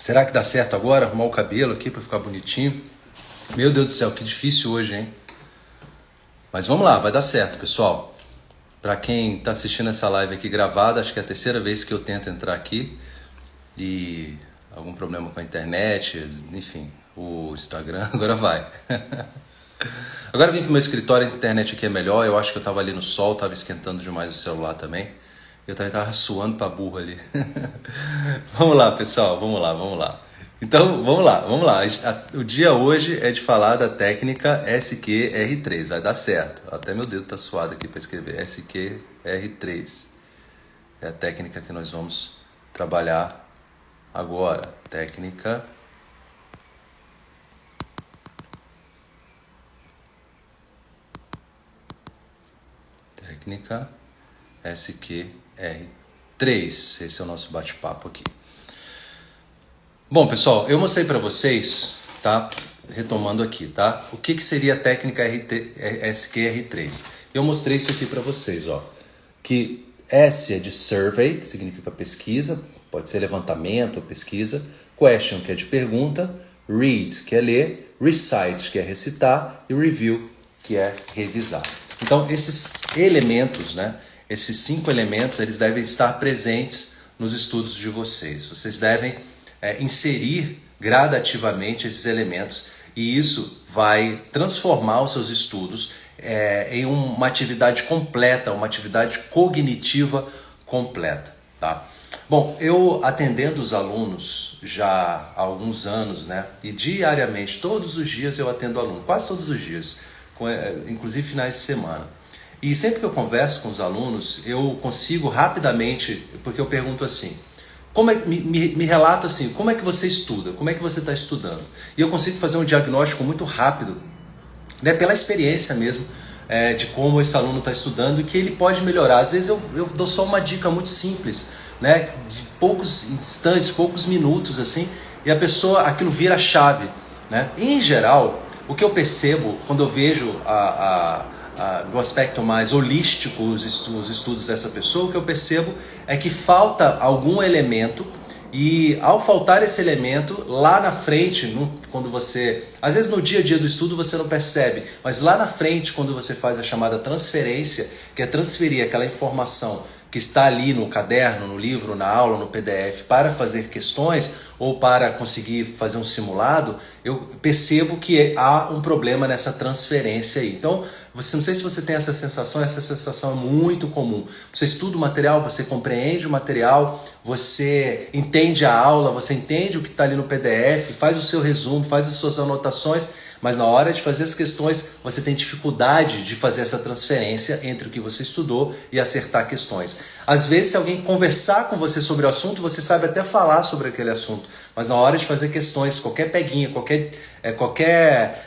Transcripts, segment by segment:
Será que dá certo agora arrumar o cabelo aqui para ficar bonitinho? Meu Deus do céu, que difícil hoje, hein? Mas vamos lá, vai dar certo, pessoal. Para quem está assistindo essa live aqui gravada, acho que é a terceira vez que eu tento entrar aqui e algum problema com a internet, enfim, o Instagram, agora vai. Agora eu vim pro meu escritório, a internet aqui é melhor, eu acho que eu estava ali no sol, estava esquentando demais o celular também. Eu também estava suando pra burro ali. Vamos lá, pessoal, vamos lá. Então, vamos lá. O dia hoje é de falar da técnica SQR3, vai dar certo. Até meu dedo tá suado aqui para escrever, SQR3. É a técnica que nós vamos trabalhar agora. Técnica SQR3. Esse é o nosso bate-papo aqui. Bom, pessoal, eu mostrei para vocês, tá? Retomando aqui, tá? O que seria a técnica SQR3? Eu mostrei isso aqui para vocês, ó. Que S é de survey, que significa pesquisa, pode ser levantamento ou pesquisa. Question, que é de pergunta. Read, que é ler. Recite, que é recitar. E review, que é revisar. Então, esses elementos, né? Esses 5 elementos, eles devem estar presentes nos estudos de vocês. Vocês devem inserir gradativamente esses elementos e isso vai transformar os seus estudos em uma atividade completa, uma atividade cognitiva completa, tá? Bom, eu atendendo os alunos já há alguns anos, né? E diariamente, todos os dias eu atendo aluno, quase todos os dias, inclusive finais de semana. E sempre que eu converso com os alunos, eu consigo rapidamente, porque eu pergunto assim, me relata assim, como é que você estuda? Como é que você está estudando? E eu consigo fazer um diagnóstico muito rápido, né, pela experiência mesmo, de como esse aluno está estudando e que ele pode melhorar. Às vezes eu dou só uma dica muito simples, né, de poucos instantes, poucos minutos, assim, e a pessoa, aquilo vira chave, né? E, em geral, o que eu percebo quando eu vejo do aspecto mais holístico os estudos dessa pessoa, o que eu percebo é que falta algum elemento e ao faltar esse elemento, lá na frente, quando você... Às vezes no dia a dia do estudo você não percebe, mas lá na frente, quando você faz a chamada transferência, que é transferir aquela informação que está ali no caderno, no livro, na aula, no PDF, para fazer questões ou para conseguir fazer um simulado, eu percebo que há um problema nessa transferência aí. Então, não sei se você tem essa sensação é muito comum. Você estuda o material, você compreende o material, você entende a aula, você entende o que está ali no PDF, faz o seu resumo, faz as suas anotações, mas na hora de fazer as questões, você tem dificuldade de fazer essa transferência entre o que você estudou e acertar questões. Às vezes, se alguém conversar com você sobre o assunto, você sabe até falar sobre aquele assunto, mas na hora de fazer questões, qualquer peguinha, qualquer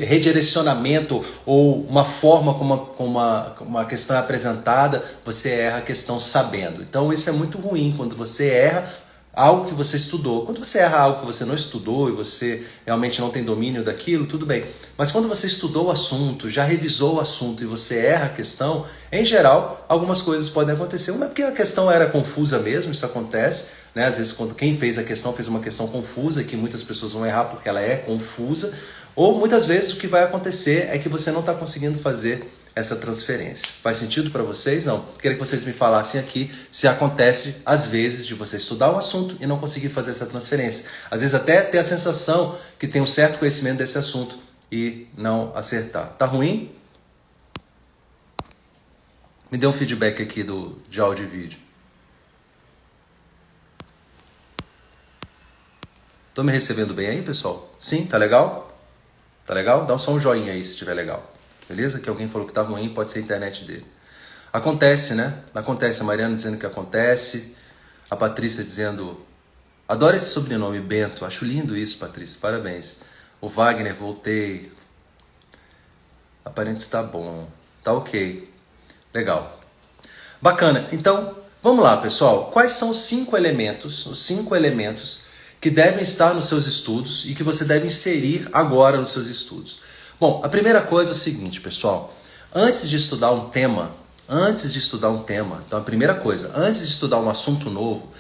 redirecionamento ou uma forma como uma questão é apresentada, você erra a questão sabendo. Então isso é muito ruim quando você erra algo que você estudou. Quando você erra algo que você não estudou e você realmente não tem domínio daquilo, tudo bem. Mas quando você estudou o assunto, já revisou o assunto e você erra a questão, em geral, algumas coisas podem acontecer. Uma é porque a questão era confusa mesmo, isso acontece, né? Às vezes quando quem fez a questão fez uma questão confusa, que muitas pessoas vão errar porque ela é confusa, ou muitas vezes o que vai acontecer é que você não está conseguindo fazer essa transferência. Faz sentido para vocês? Não. Queria que vocês me falassem aqui se acontece às vezes de você estudar um assunto e não conseguir fazer essa transferência. Às vezes até ter a sensação que tem um certo conhecimento desse assunto e não acertar. Tá ruim? Me dê um feedback aqui de áudio e vídeo. Estão me recebendo bem aí, pessoal? Sim? Tá legal? Tá legal? Dá só um joinha aí se estiver legal. Beleza? Que alguém falou que tá ruim, pode ser a internet dele. Acontece, né? Acontece. A Mariana dizendo que acontece. A Patrícia dizendo... Adoro esse sobrenome, Bento. Acho lindo isso, Patrícia. Parabéns. O Wagner, voltei. Aparente está bom. Tá ok. Legal. Bacana. Então, vamos lá, pessoal. Quais são os 5 elementos? Os 5 elementos que devem estar nos seus estudos e que você deve inserir agora nos seus estudos. Bom, a primeira coisa é o seguinte, pessoal. Antes de estudar um tema, antes de estudar um tema, então a primeira coisa, antes de estudar um assunto novo,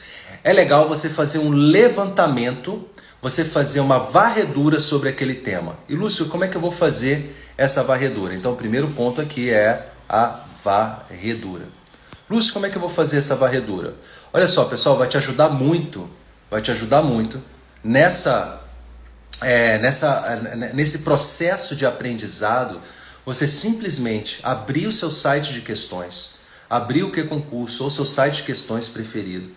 é legal você fazer um levantamento, você fazer uma varredura sobre aquele tema. E Lúcio, como é que eu vou fazer essa varredura? Então o primeiro ponto aqui é a varredura. Lúcio, como é que eu vou fazer essa varredura? Olha só, pessoal, vai te ajudar muito nesse processo de aprendizado, você simplesmente abrir o seu site de questões, abrir o QConcurso ou seu site de questões preferido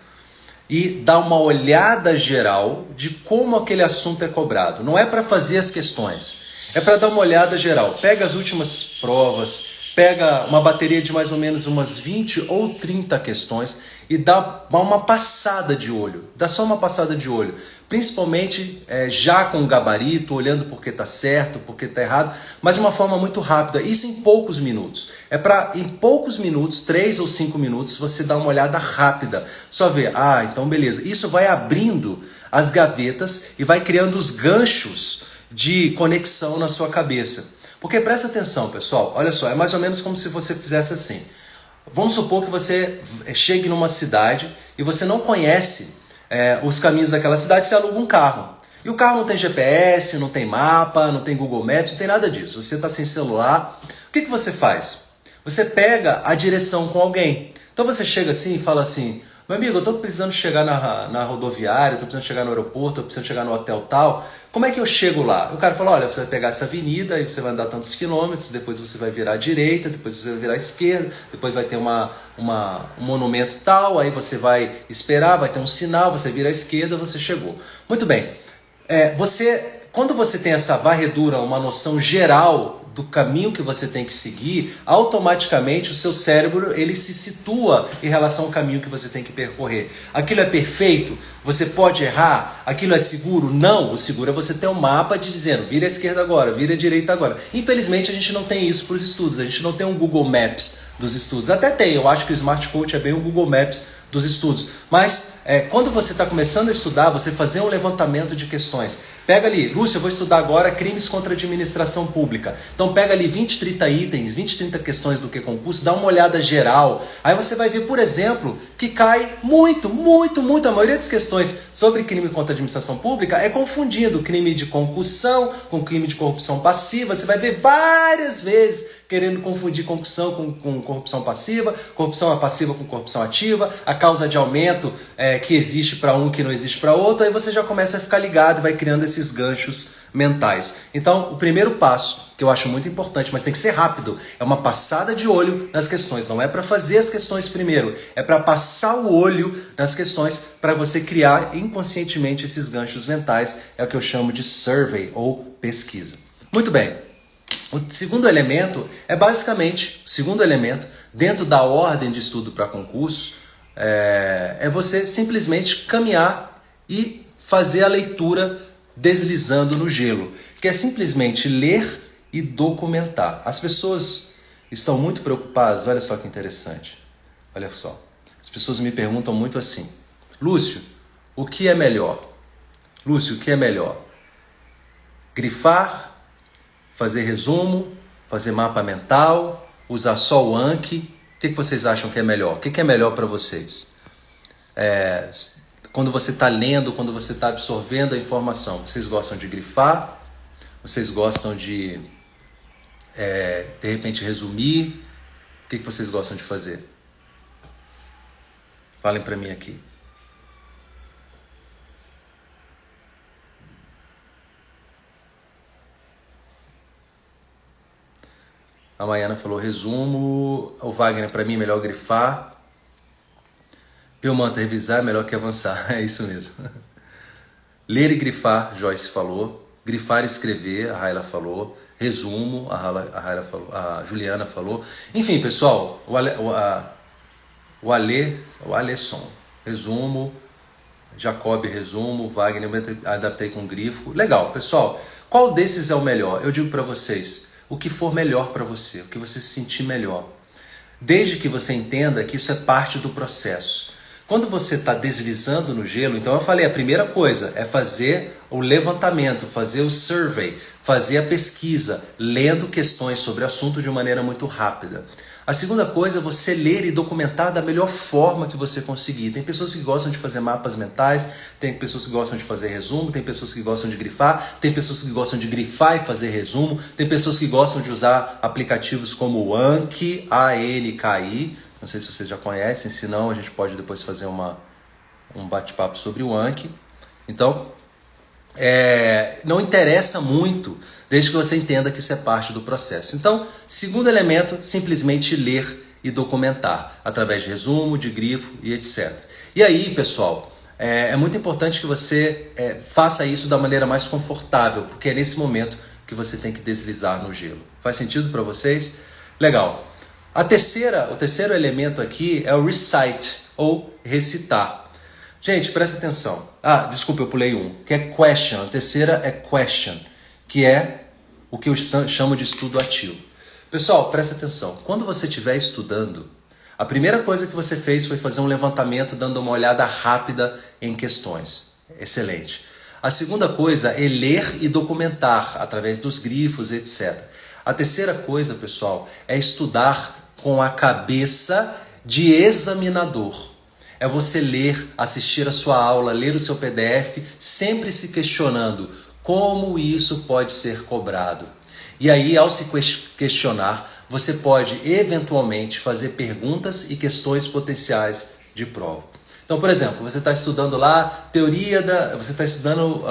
e dar uma olhada geral de como aquele assunto é cobrado. Não é para fazer as questões, é para dar uma olhada geral. Pega as últimas provas, pega uma bateria de mais ou menos umas 20 ou 30 questões e dá uma passada de olho. Dá só uma passada de olho. Principalmente já com o gabarito, olhando porque está certo, porque está errado, mas de uma forma muito rápida. Isso em poucos minutos. É para, em poucos minutos, 3 ou 5 minutos, você dar uma olhada rápida. Só ver, então beleza. Isso vai abrindo as gavetas e vai criando os ganchos de conexão na sua cabeça. Porque presta atenção, pessoal, olha só, é mais ou menos como se você fizesse assim. Vamos supor que você chegue numa cidade e você não conhece os caminhos daquela cidade, você aluga um carro. E o carro não tem GPS, não tem mapa, não tem Google Maps, não tem nada disso. Você está sem celular. O que você faz? Você pega a direção com alguém. Então você chega assim e fala assim, meu amigo, eu estou precisando chegar na rodoviária, estou precisando chegar no aeroporto, estou precisando chegar no hotel tal. Como é que eu chego lá? O cara fala, olha, você vai pegar essa avenida, aí você vai andar tantos quilômetros, depois você vai virar à direita, depois você vai virar à esquerda, depois vai ter um monumento tal, aí você vai esperar, vai ter um sinal, você vira à esquerda, você chegou. Muito bem. Quando você tem essa varredura, uma noção geral do caminho que você tem que seguir, automaticamente o seu cérebro ele se situa em relação ao caminho que você tem que percorrer. Aquilo é perfeito? Você pode errar? Aquilo é seguro? Não, o seguro é você ter um mapa dizendo, vira à esquerda agora, vira à direita agora. Infelizmente a gente não tem isso para os estudos, a gente não tem um Google Maps dos estudos. Até tem, eu acho que o Smart Coach é bem o Google Maps dos estudos. Mas quando você está começando a estudar, você fazer um levantamento de questões. Pega ali, Lúcio, eu vou estudar agora crimes contra a administração pública. Então pega ali 20, 30 itens, 20, 30 questões do QConcurso, dá uma olhada geral. Aí você vai ver, por exemplo, que cai muito, a maioria das questões sobre crime contra a administração pública é confundindo crime de concussão com crime de corrupção passiva. Você vai ver várias vezes querendo confundir concussão com corrupção passiva passiva com corrupção ativa, a causa de aumento que existe para um que não existe para outro, aí você já começa a ficar ligado e vai criando esses ganchos mentais. Então, o primeiro passo, que eu acho muito importante, mas tem que ser rápido, é uma passada de olho nas questões. Não é para fazer as questões primeiro, é para passar o olho nas questões para você criar inconscientemente esses ganchos mentais. É o que eu chamo de survey ou pesquisa. Muito bem. O segundo elemento é basicamente, dentro da ordem de estudo para concurso, é você simplesmente caminhar e fazer a leitura deslizando no gelo, que é simplesmente ler e documentar. As pessoas estão muito preocupadas, olha só que interessante, olha só. As pessoas me perguntam muito assim, Lúcio, o que é melhor? Lúcio, o que é melhor? Grifar, fazer resumo, fazer mapa mental, usar só o Anki? O que vocês acham que é melhor? O que é melhor para vocês? Quando você está lendo, quando você está absorvendo a informação, vocês gostam de grifar? Vocês gostam de repente, resumir? O que vocês gostam de fazer? Falem para mim aqui. A Maiana falou resumo. O Wagner, para mim, melhor grifar. Pilmanta, revisar é melhor que avançar. É isso mesmo. Ler e grifar, Joyce falou. Grifar e escrever, a Raila falou. Resumo, a Juliana falou. Enfim, pessoal, o Alisson, resumo. Jacob, resumo. Wagner, adaptei com grifo. Legal, pessoal. Qual desses é o melhor? Eu digo para vocês, o que for melhor para você, o que você se sentir melhor. Desde que você entenda que isso é parte do processo. Quando você está deslizando no gelo, então eu falei, a primeira coisa é fazer o levantamento, fazer o survey, fazer a pesquisa, lendo questões sobre o assunto de maneira muito rápida. A segunda coisa é você ler e documentar da melhor forma que você conseguir. Tem pessoas que gostam de fazer mapas mentais, tem pessoas que gostam de fazer resumo, tem pessoas que gostam de grifar, tem pessoas que gostam de grifar e fazer resumo, tem pessoas que gostam de usar aplicativos como o Anki, A-N-K-I. Não sei se vocês já conhecem, se não a gente pode depois fazer um bate-papo sobre o Anki. Então, não interessa muito, desde que você entenda que isso é parte do processo. Então, segundo elemento, simplesmente ler e documentar, através de resumo, de grifo e etc. E aí, pessoal, é muito importante que você faça isso da maneira mais confortável, porque é nesse momento que você tem que deslizar no gelo. Faz sentido para vocês? Legal. O terceiro elemento aqui é o recite, ou recitar. Gente, presta atenção. Desculpa, eu pulei um, que é question. A terceira é question, que é o que eu chamo de estudo ativo. Pessoal, presta atenção. Quando você estiver estudando, a primeira coisa que você fez foi fazer um levantamento, dando uma olhada rápida em questões. Excelente. A segunda coisa é ler e documentar, através dos grifos, etc. A terceira coisa, pessoal, é estudar com a cabeça de examinador. É você ler, assistir a sua aula, ler o seu PDF, sempre se questionando como isso pode ser cobrado. E aí, ao se questionar, você pode eventualmente fazer perguntas e questões potenciais de prova. Então, por exemplo, você está estudando lá você está estudando,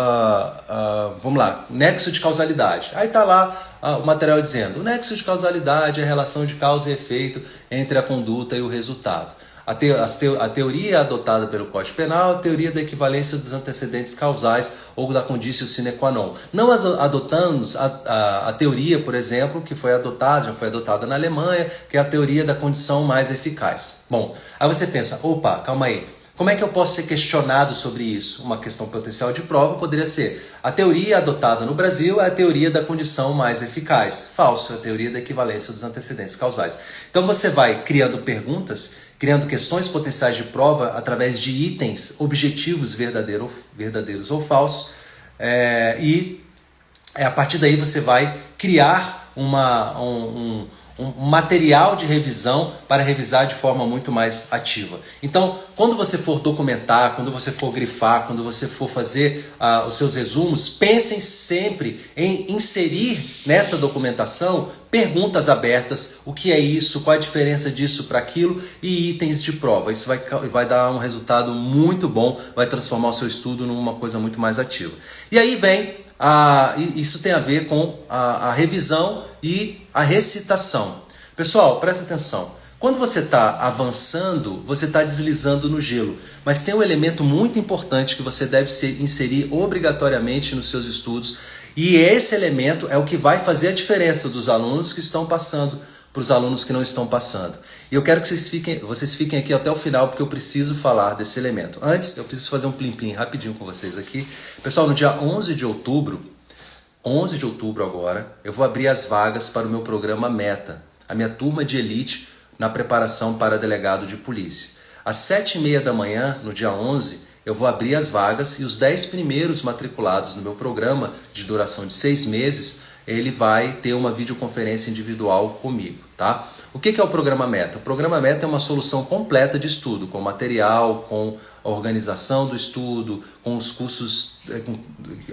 vamos lá, nexo de causalidade. Aí está lá o material dizendo, o nexo de causalidade é a relação de causa e efeito entre a conduta e o resultado. A teoria adotada pelo Código Penal é a teoria da equivalência dos antecedentes causais ou da conditio sine qua non. Não adotamos a teoria, por exemplo, que já foi adotada na Alemanha, que é a teoria da condição mais eficaz. Bom, aí você pensa, opa, calma aí. Como é que eu posso ser questionado sobre isso? Uma questão potencial de prova poderia ser: a teoria adotada no Brasil é a teoria da condição mais eficaz. Falso, é a teoria da equivalência dos antecedentes causais. Então você vai criando perguntas, criando questões potenciais de prova através de itens objetivos verdadeiros ou falsos, e a partir daí você vai criar um material de revisão para revisar de forma muito mais ativa. Então, quando você for documentar, quando você for grifar, quando você for fazer os seus resumos, pensem sempre em inserir nessa documentação perguntas abertas, o que é isso, qual a diferença disso para aquilo, e itens de prova. Isso vai dar um resultado muito bom, vai transformar o seu estudo numa coisa muito mais ativa. E aí vem isso tem a ver com a revisão e a recitação. Pessoal, presta atenção. Quando você está avançando, você está deslizando no gelo. Mas tem um elemento muito importante que você deve inserir obrigatoriamente nos seus estudos. E esse elemento é o que vai fazer a diferença dos alunos que estão passando para os alunos que não estão passando. E eu quero que vocês fiquem aqui até o final, porque eu preciso falar desse elemento. Antes, eu preciso fazer um plim-plim rapidinho com vocês aqui. Pessoal, no dia 11 de outubro agora, eu vou abrir as vagas para o meu programa Meta, a minha turma de elite na preparação para delegado de polícia. Às 7h30 da manhã, no dia 11, eu vou abrir as vagas e os 10 primeiros matriculados no meu programa, de duração de 6 meses, ele vai ter uma videoconferência individual comigo, tá? O que é o Programa Meta? O Programa Meta é uma solução completa de estudo, com material, com a organização do estudo, com os cursos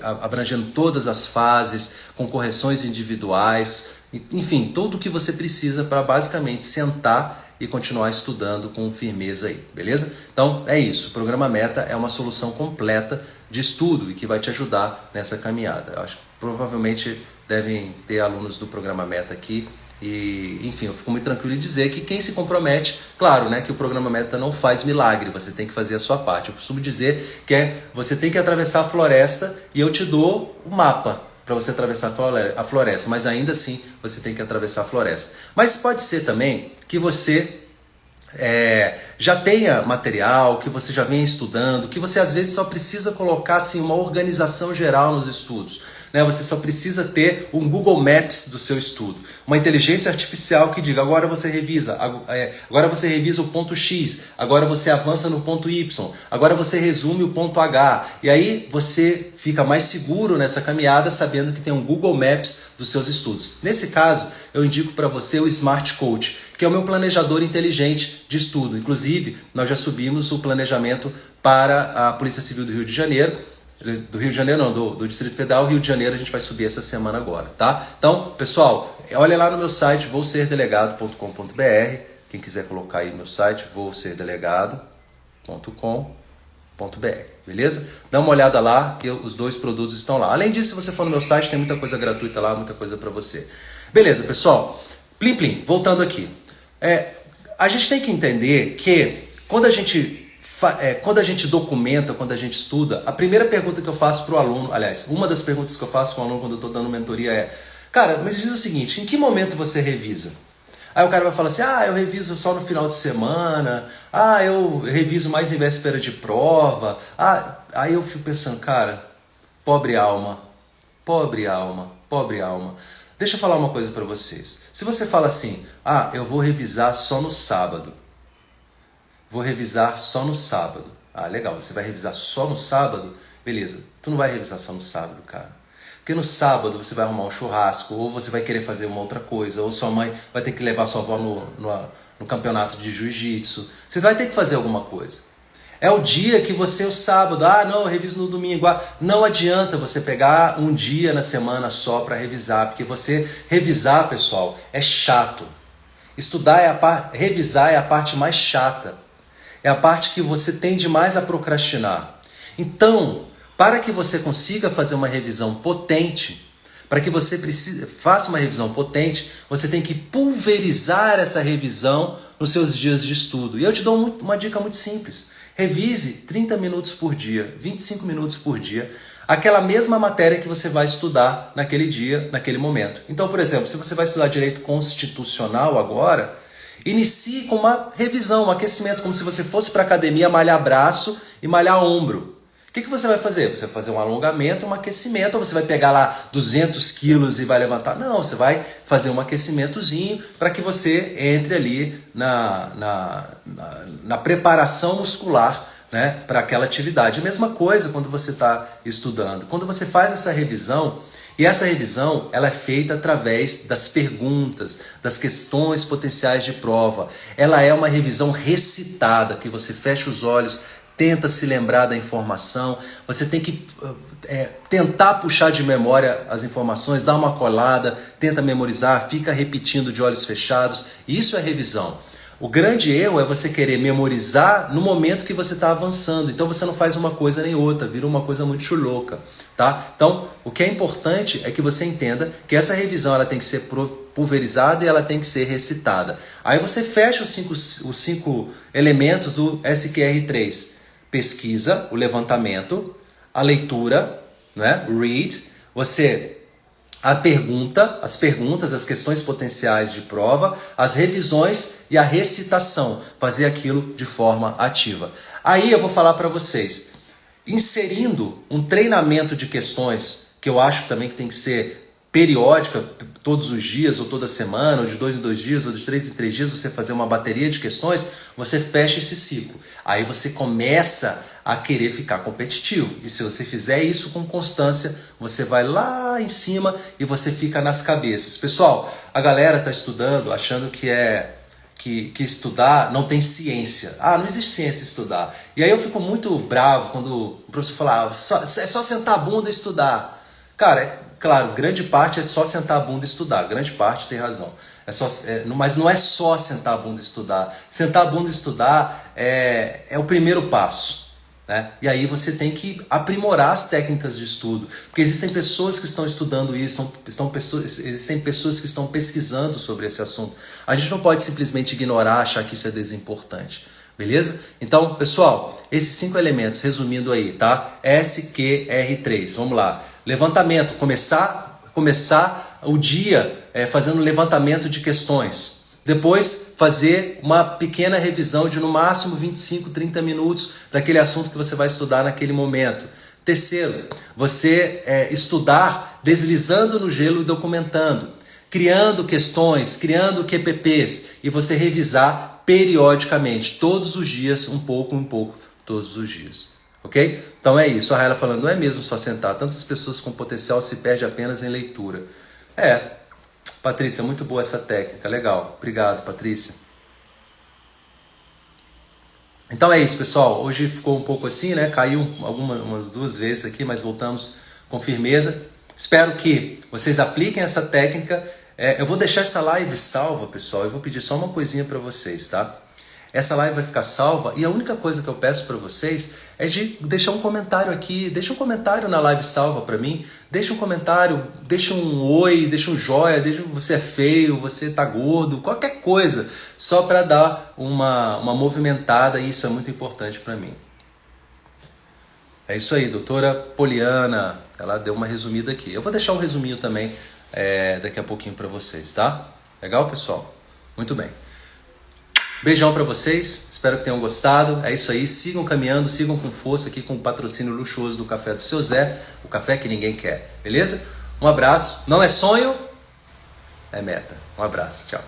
abrangendo todas as fases, com correções individuais, enfim, tudo o que você precisa para basicamente sentar e continuar estudando com firmeza aí, beleza? Então é isso, o Programa Meta é uma solução completa de estudo e que vai te ajudar nessa caminhada. Eu acho que provavelmente devem ter alunos do Programa Meta aqui e, enfim, eu fico muito tranquilo em dizer que quem se compromete, claro, né, que o Programa Meta não faz milagre, você tem que fazer a sua parte. Eu costumo dizer que você tem que atravessar a floresta e eu te dou o mapa para você atravessar a floresta, mas ainda assim você tem que atravessar a floresta. Mas pode ser também que você já tenha material, que você já venha estudando, que você às vezes só precisa colocar assim, uma organização geral nos estudos. Né? Você só precisa ter um Google Maps do seu estudo. Uma inteligência artificial que diga, agora você revisa o ponto X, agora você avança no ponto Y, agora você resume o ponto H. E aí você fica mais seguro nessa caminhada sabendo que tem um Google Maps dos seus estudos. Nesse caso, eu indico para você o Smart Coach, que é o meu planejador inteligente de estudo. Inclusive, nós já subimos o planejamento para a Polícia Civil do Rio de Janeiro. Do Rio de Janeiro não, do Distrito Federal, Rio de Janeiro a gente vai subir essa semana agora, tá? Então, pessoal, olha lá no meu site, vouserdelegado.com.br. Quem quiser colocar aí no meu site, vouserdelegado.com.br, beleza? Dá uma olhada lá, que os dois produtos estão lá. Além disso, se você for no meu site, tem muita coisa gratuita lá, muita coisa para você. Beleza, pessoal? Plim, plim, voltando aqui. A gente tem que entender que quando a gente documenta, quando a gente estuda, a primeira pergunta que eu faço para o aluno, aliás, uma das perguntas que eu faço para o aluno quando eu estou dando mentoria é: cara, mas diz o seguinte, em que momento você revisa? Aí o cara vai falar assim, eu reviso só no final de semana, eu reviso mais em véspera de prova. Aí eu fico pensando, cara, pobre alma. Deixa eu falar uma coisa para vocês. Se você fala assim, eu vou revisar só no sábado. Legal, você vai revisar só no sábado? Beleza, tu não vai revisar só no sábado, cara. Porque no sábado você vai arrumar um churrasco, ou você vai querer fazer uma outra coisa, ou sua mãe vai ter que levar sua avó no campeonato de jiu-jitsu. Você vai ter que fazer alguma coisa. É o dia que você, o sábado, não, eu reviso no domingo. Não adianta você pegar um dia na semana só para revisar, porque você revisar, pessoal, é chato. Revisar é a parte mais chata. É a parte que você tende mais a procrastinar. Então, para que você consiga fazer uma revisão potente, para que você faça uma revisão potente, você tem que pulverizar essa revisão nos seus dias de estudo. E eu te dou uma dica muito simples. Revise 30 minutos por dia, 25 minutos por dia, aquela mesma matéria que você vai estudar naquele dia, naquele momento. Então, por exemplo, se você vai estudar direito constitucional agora, inicie com uma revisão, um aquecimento, como se você fosse para a academia malhar braço e malhar ombro. O que você vai fazer? Você vai fazer um alongamento, um aquecimento, ou você vai pegar lá 200 quilos e vai levantar? Não, você vai fazer um aquecimentozinho para que você entre ali na preparação muscular, né, para aquela atividade. A mesma coisa quando você está estudando. Quando você faz essa revisão, e essa revisão ela é feita através das perguntas, das questões potenciais de prova. Ela é uma revisão recitada, que você fecha os olhos, tenta se lembrar da informação, você tem que tentar puxar de memória as informações, dar uma colada, tenta memorizar, fica repetindo de olhos fechados. Isso é revisão. O grande erro é você querer memorizar no momento que você está avançando. Então você não faz uma coisa nem outra, vira uma coisa muito louca. Tá? Então, o que é importante é que você entenda que essa revisão ela tem que ser pulverizada e ela tem que ser recitada. Aí você fecha os cinco elementos do SQR3. Pesquisa, o levantamento, a leitura, né? Read, as perguntas, as questões potenciais de prova, as revisões e a recitação, fazer aquilo de forma ativa. Aí eu vou falar para vocês, inserindo um treinamento de questões, que eu acho também que tem que ser periódica, todos os dias, ou toda semana, ou de 2 em 2 dias, ou de 3 em 3 dias, você fazer uma bateria de questões, você fecha esse ciclo. Aí você começa a querer ficar competitivo. E se você fizer isso com constância, você vai lá em cima e você fica nas cabeças. Pessoal, a galera está estudando achando que estudar não tem ciência. Não existe ciência estudar. E aí eu fico muito bravo quando o professor fala, é só sentar a bunda e estudar. Cara, claro, grande parte é só sentar a bunda e estudar. Grande parte tem razão. Mas não é só sentar a bunda e estudar. Sentar a bunda e estudar é o primeiro passo. Né? E aí você tem que aprimorar as técnicas de estudo. Porque existem pessoas que estão estudando isso, existem pessoas que estão pesquisando sobre esse assunto. A gente não pode simplesmente ignorar, achar que isso é desimportante. Beleza? Então, pessoal, esses 5 elementos, resumindo aí, tá? SQR3, vamos lá. Levantamento, começar o dia fazendo levantamento de questões. Depois, fazer uma pequena revisão de no máximo 25, 30 minutos daquele assunto que você vai estudar naquele momento. Terceiro, você estudar deslizando no gelo e documentando, criando questões, criando QPPs e você revisar periodicamente, todos os dias, um pouco, todos os dias. Ok? Então é isso. A Raela falando, não é mesmo só sentar. Tantas pessoas com potencial se perdem apenas em leitura. Patrícia, muito boa essa técnica. Legal. Obrigado, Patrícia. Então é isso, pessoal. Hoje ficou um pouco assim, né? Caiu umas 2 vezes aqui, mas voltamos com firmeza. Espero que vocês apliquem essa técnica. Eu vou deixar essa live salva, pessoal. Eu vou pedir só uma coisinha para vocês, tá? Essa live vai ficar salva e a única coisa que eu peço para vocês é de deixar um comentário aqui. Deixa um comentário na live salva para mim. Deixa um comentário, deixa um oi, deixa um joia, deixa você é feio, você tá gordo, qualquer coisa. Só para dar uma movimentada e isso é muito importante para mim. É isso aí, doutora Poliana. Ela deu uma resumida aqui. Eu vou deixar um resuminho também daqui a pouquinho para vocês, tá? Legal, pessoal? Muito bem. Beijão para vocês, espero que tenham gostado. É isso aí, sigam caminhando, sigam com força aqui com o patrocínio luxuoso do Café do Seu Zé, o café que ninguém quer, beleza? Um abraço, não é sonho, é meta. Um abraço, tchau.